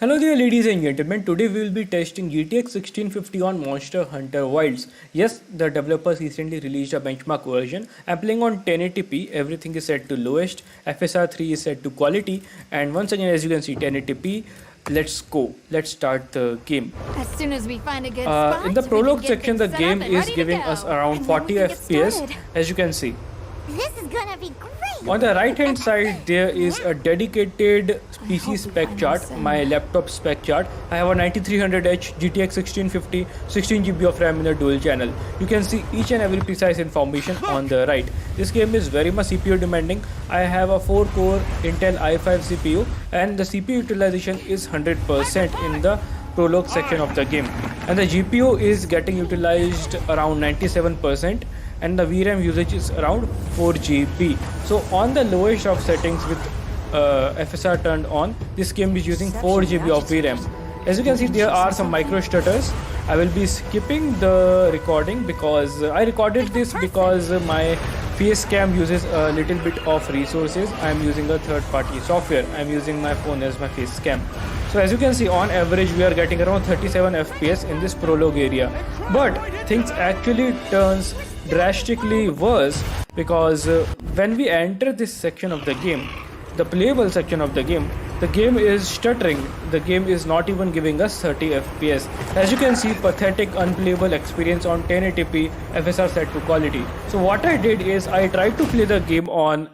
Hello there ladies and gentlemen, today we will be testing GTX 1650 on Monster Hunter Wilds. Yes, the developers recently released a benchmark version. I'm playing on 1080p, everything is set to lowest, FSR 3 is set to quality, and once again as you can see 1080p. Let's go, let's start the game. As soon as we find a good spot, in the prologue section the game is giving go. us around And 40 then we can get FPS started. as you can see. This is gonna be great. On the right hand side there is a dedicated PC spec chart, my laptop spec chart. I have a 9300H GTX 1650, 16GB of RAM in the dual channel. You can see each and every precise information on the right. This game is very much CPU demanding. I have a 4-core Intel i5 CPU and the CPU utilization is 100% in the prologue section of the game. And the GPU is getting utilized around 97%. And the VRAM usage is around 4 GB. So on the lowest of settings with FSR turned on, this game is using 4 GB of VRAM. As you can see, there are some micro stutters. I will be skipping the recording because I recorded this because my face cam uses a little bit of resources. I am using a third-party software. I am using my phone as my face cam. So as you can see, on average we are getting around 37 FPS in this prologue area. But things actually turns drastically worse because when we enter this section of the game, the playable section of the game is stuttering. The game is not even giving us 30 FPS. As you can see, pathetic unplayable experience on 1080p, FSR set to quality. So what I did is I tried to play the game on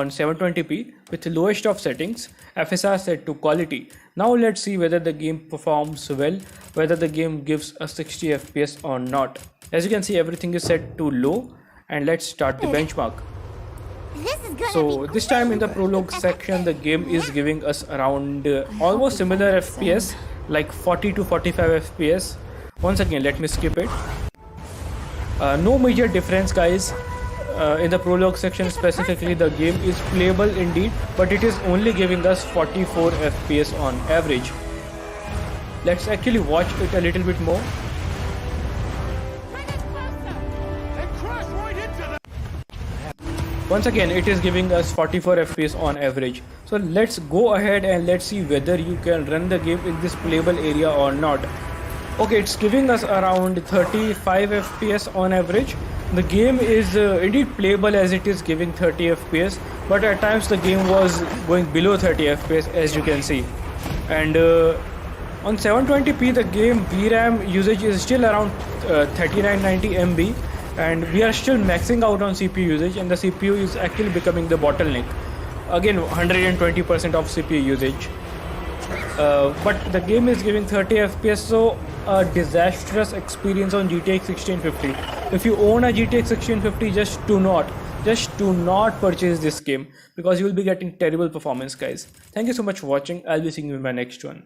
720p with lowest of settings, FSR set to quality. Now let's see whether the game performs well, whether the game gives a 60 FPS or not. As you can see, everything is set to low, and let's start the benchmark. So this time in the prologue section the game is giving us around almost similar FPS, like 40 to 45 FPS. Once again, let me skip it. No major difference, guys. In the prologue section specifically, the game is playable indeed, but it is only giving us 44 FPS on average. Let's actually watch it a little bit more. Once again, it is giving us 44 FPS on average. So let's go ahead and let's see whether you can run the game in this playable area or not. Okay, it's giving us around 35 FPS on average. The game is indeed playable as it is giving 30 FPS, but at times the game was going below 30 FPS as you can see. And on 720p the game VRAM usage is still around 3990 MB, and we are still maxing out on CPU usage, and the CPU is actually becoming the bottleneck. Again, 120% of CPU usage. But the game is giving 30 FPS, so a disastrous experience on GTX 1650. If you own a GTX 1650, just do not purchase this game because you will be getting terrible performance, guys. Thank you so much for watching. I'll be seeing you in my next one.